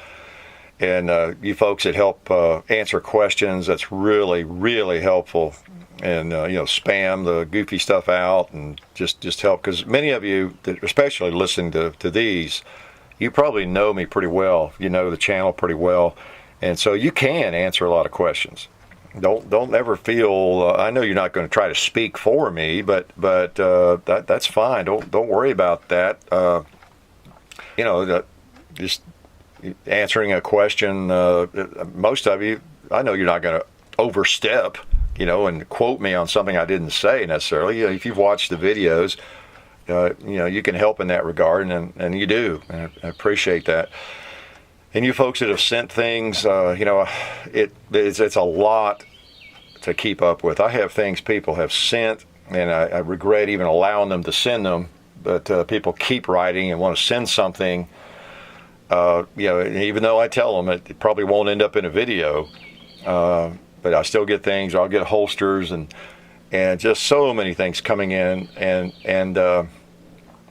And you folks that help answer questions, that's really, really helpful. And, spam the goofy stuff out and just help. Because many of you, that especially listening to these, you probably know me pretty well. You know the channel pretty well. And so you can answer a lot of questions. Don't ever feel. I know you're not going to try to speak for me, but that's fine. Don't worry about that. Just answering a question. Most of you, I know you're not going to overstep, and quote me on something I didn't say necessarily. If you've watched the videos, you can help in that regard, and you do. And I appreciate that. And you folks that have sent things, it's a lot to keep up with. I have things people have sent, and I regret even allowing them to send them, but people keep writing and want to send something, even though I tell them it probably won't end up in a video, but I still get things. I'll get holsters and just so many things coming in, and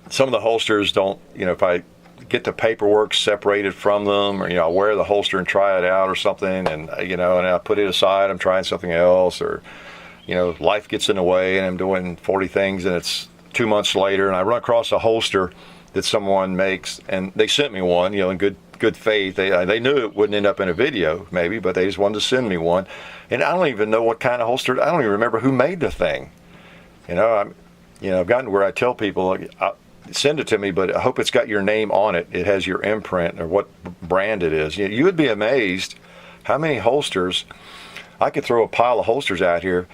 some of the holsters don't, if I get the paperwork separated from them, or I wear the holster and try it out or something, and and I put it aside, I'm trying something else, or life gets in the way and I'm doing 40 things, and it's 2 months later and I run across a holster that someone makes, and they sent me one, in good faith. They knew it wouldn't end up in a video maybe, but they just wanted to send me one, and I don't even know what kind of holster. I don't even remember who made the thing. I've gotten to where I tell people, send it to me, but I hope it's got your name on it. It has your imprint or what brand it is. You would be amazed how many holsters. I could throw a pile of holsters out here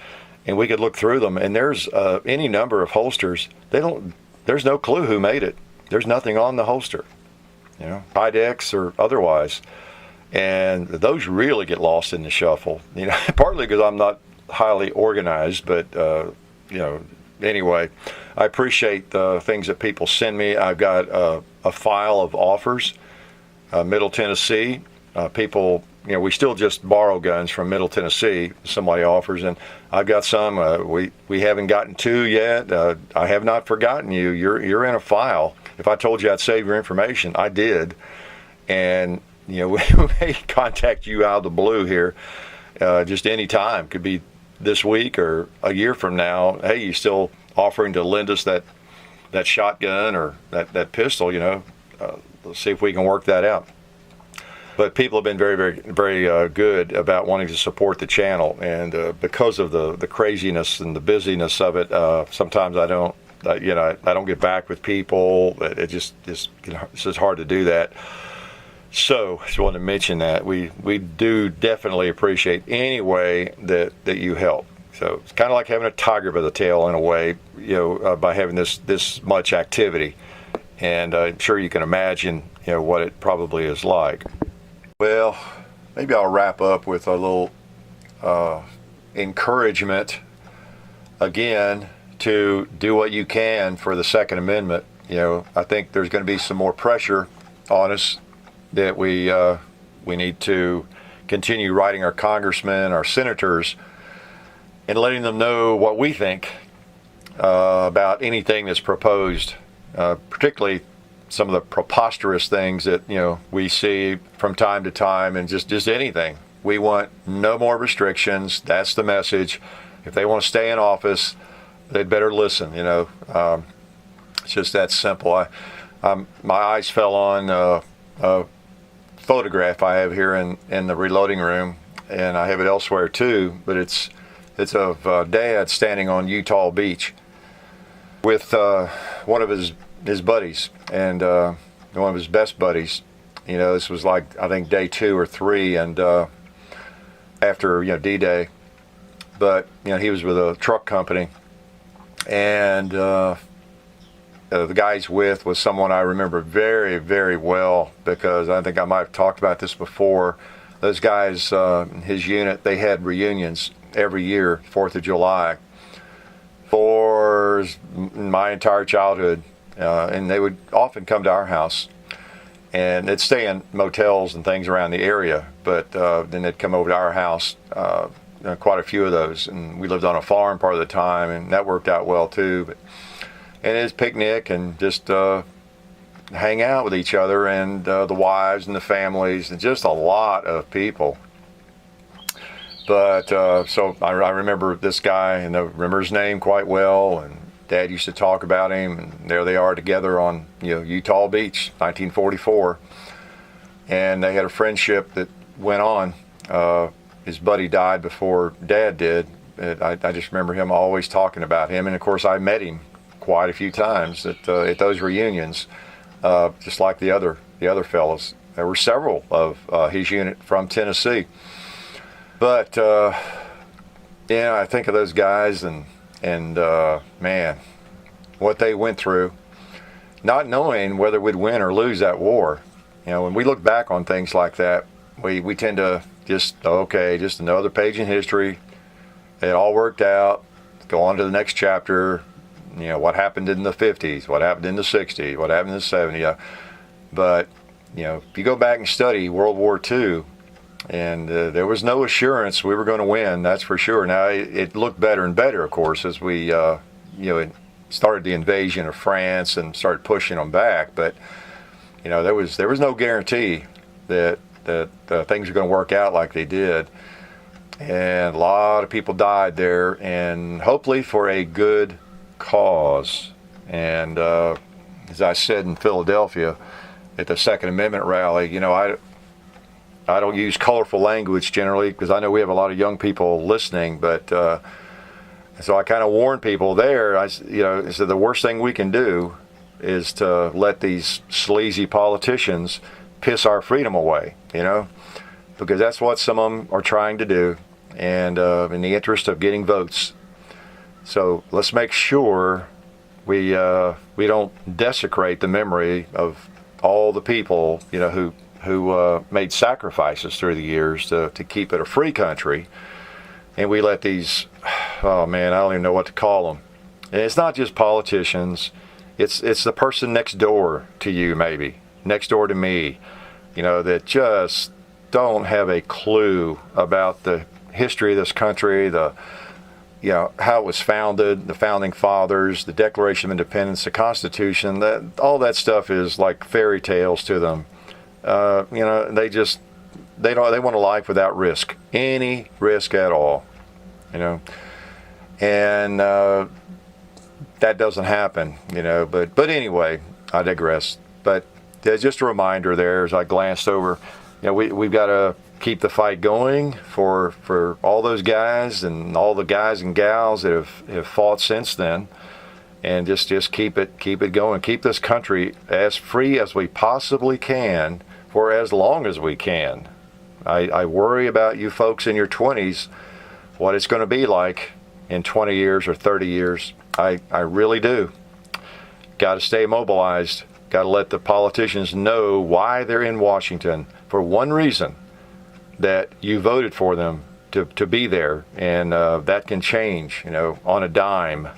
and we could look through them, and there's any number of holsters. There's no clue who made it. there's nothing on the holster, Kydex or otherwise. And those really get lost in the shuffle, partly because I'm not highly organized, but, anyway, I appreciate the things that people send me. I've got a file of offers, Middle Tennessee. People, we still just borrow guns from Middle Tennessee, somebody offers, and I've got some we haven't gotten to yet. I have not forgotten you. You're in a file. If I told you I'd save your information, I did. And we may contact you out of the blue here, just any time. Could be this week or a year from now. Hey, you still offering to lend us that shotgun or that pistol? Let's see if we can work that out. But people have been very, very, very good about wanting to support the channel, and because of the craziness and the busyness of it, sometimes I don't get back with people. It just it's just hard to do that. So, just wanted to mention that we do definitely appreciate any way that you help. So it's kind of like having a tiger by the tail in a way, by having this much activity, and I'm sure you can imagine what it probably is like. Well, maybe I'll wrap up with a little encouragement again to do what you can for the Second Amendment. I think there's going to be some more pressure on us that we need to continue writing our congressmen, our senators, and letting them know what we think about anything that's proposed, particularly some of the preposterous things that we see from time to time, and just anything. We want no more restrictions. That's the message. If they want to stay in office, they'd better listen. It's just that simple. My eyes fell on a photograph I have here in the reloading room, and I have it elsewhere too, but it's of Dad standing on Utah Beach with one of his buddies, and one of his best buddies. This was like, I think, day 2 or 3, and after D-Day, but he was with a truck company, and the guy he's with was someone I remember very, very well, because I think I might have talked about this before. Those guys, his unit, they had reunions every year, 4th of July, for my entire childhood, and they would often come to our house, and they'd stay in motels and things around the area, but then they'd come over to our house, quite a few of those, and we lived on a farm part of the time, and that worked out well too. And it's picnic and just hang out with each other, and the wives and the families, and just a lot of people. But so I remember this guy, and I remember his name quite well, and Dad used to talk about him, and there they are together on Utah Beach, 1944, and they had a friendship that went on. His buddy died before Dad did. I just remember him always talking about him, and of course I met him quite a few times at those reunions, just like the other fellows. There were several of his unit from Tennessee, but I think of those guys, and man, what they went through, not knowing whether we'd win or lose that war. When we look back on things like that, we tend to just another page in history. It all worked out. Go on to the next chapter. What happened in the 50s, what happened in the 60s, what happened in the 70s. But, if you go back and study World War II, and there was no assurance we were going to win, that's for sure. Now, it looked better and better, of course, as we, it started the invasion of France and started pushing them back. But, there was no guarantee that things were going to work out like they did. And a lot of people died there, and hopefully for a good cause. And as I said in Philadelphia at the Second Amendment rally, I don't use colorful language generally, because I know we have a lot of young people listening, but so I kind of warned people there. I said the worst thing we can do is to let these sleazy politicians piss our freedom away, because that's what some of them are trying to do, and in the interest of getting votes. So let's make sure we don't desecrate the memory of all the people, you know, who made sacrifices through the years to keep it a free country, and we let these, oh man, I don't even know what to call them. And it's not just politicians. It's the person next door to you, maybe next door to me, you know, that just don't have a clue about the history of this country, you know, how it was founded, the founding fathers, the Declaration of Independence, the Constitution. That all that stuff is like fairy tales to them. You know, they want a life without risk, any risk at all. You know, and that doesn't happen. You know, but anyway, I digress. But there's just a reminder there as I glanced over. You know, we've got to keep the fight going for all those guys and all the guys and gals that have fought since then, and just keep it going. Keep this country as free as we possibly can for as long as we can. I worry about you folks in your 20s, what it's going to be like in 20 years or 30 years. I really do. Got to stay mobilized. Got to let the politicians know why they're in Washington, for one reason, that you voted for them to be there, and that can change, you know, on a dime.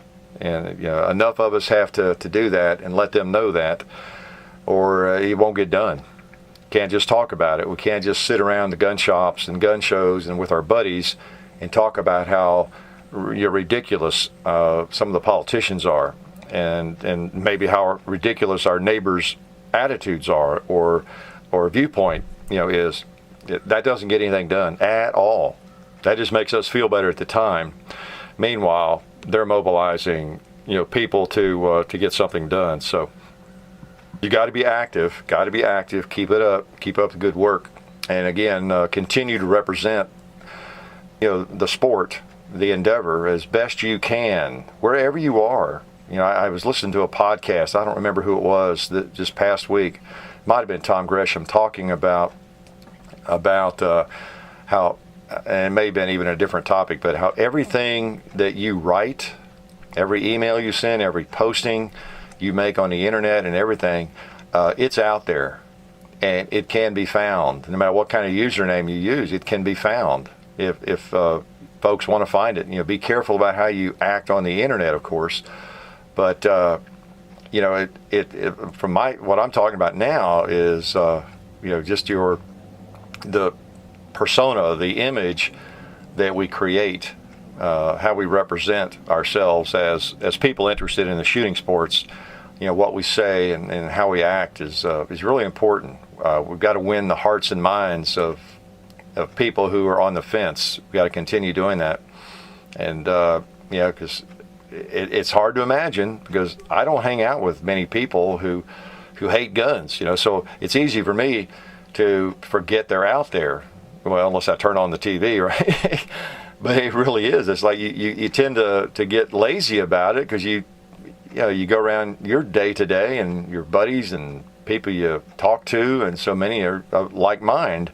And you know, enough of us have to do that and let them know that, or it won't get done. Can't just talk about it. We can't just sit around the gun shops and gun shows and with our buddies and talk about how ridiculous some of the politicians are, and maybe how ridiculous our neighbors' attitudes are or viewpoint, you know, is. That doesn't get anything done at all. That just makes us feel better at the time. Meanwhile, they're mobilizing, you know, people to get something done. So you got to be active. Got to be active. Keep it up. Keep up the good work. And again, continue to represent, you know, the sport, the endeavor as best you can wherever you are. You know, I was listening to a podcast. I don't remember who it was that just past week. Might have been Tom Gresham talking about how, and it may have been even a different topic, but how everything that you write, every email you send, every posting you make on the internet and everything, it's out there, and it can be found. No matter what kind of username you use, it can be found. If folks want to find it, you know, be careful about how you act on the internet, of course. But you know, it from what I'm talking about now is you know, just the persona, the image that we create, how we represent ourselves as people interested in the shooting sports. You know, what we say and how we act is really important. We've got to win the hearts and minds of people who are on the fence. We've got to continue doing that. And you know, because it's hard to imagine, because I don't hang out with many people who hate guns. You know, so it's easy for me to forget they're out there. Well, unless I turn on the TV, right? But it really is. It's like you tend to get lazy about it, because you go around your day to day and your buddies and people you talk to, and so many are like mind,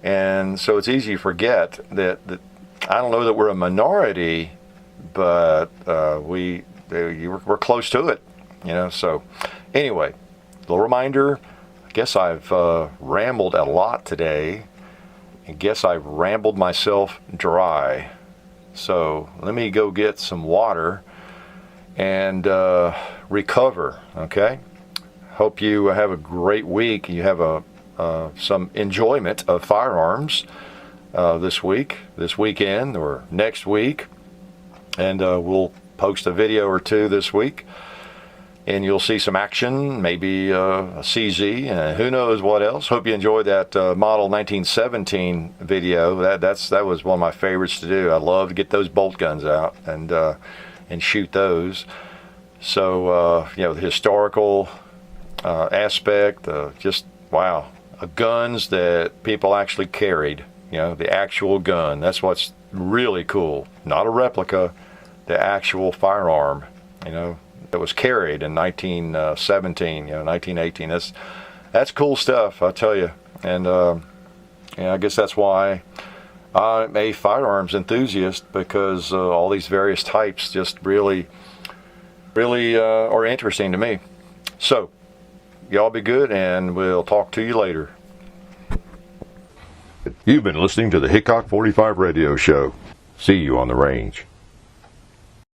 and so it's easy to forget that I don't know that we're a minority, but we're close to it, you know. So anyway, little reminder. I guess I've rambled a lot today. I guess I've rambled myself dry. So let me go get some water and recover, okay? Hope you have a great week. You have some enjoyment of firearms this week, this weekend, or next week. And we'll post a video or two this week, and you'll see some action, maybe a CZ, and who knows what else. Hope you enjoyed that model 1917 video. That was one of my favorites to do. I love to get those bolt guns out and shoot those. So you know, the historical aspect, just wow, guns that people actually carried. You know, the actual gun. That's what's really cool. Not a replica, the actual firearm. You know, that was carried in 1917, 1918. That's cool stuff, I tell you. And I guess that's why I'm a firearms enthusiast, because all these various types just really really are interesting to me. So, y'all be good, and we'll talk to you later. You've been listening to the Hickok45 radio show. See you on the range.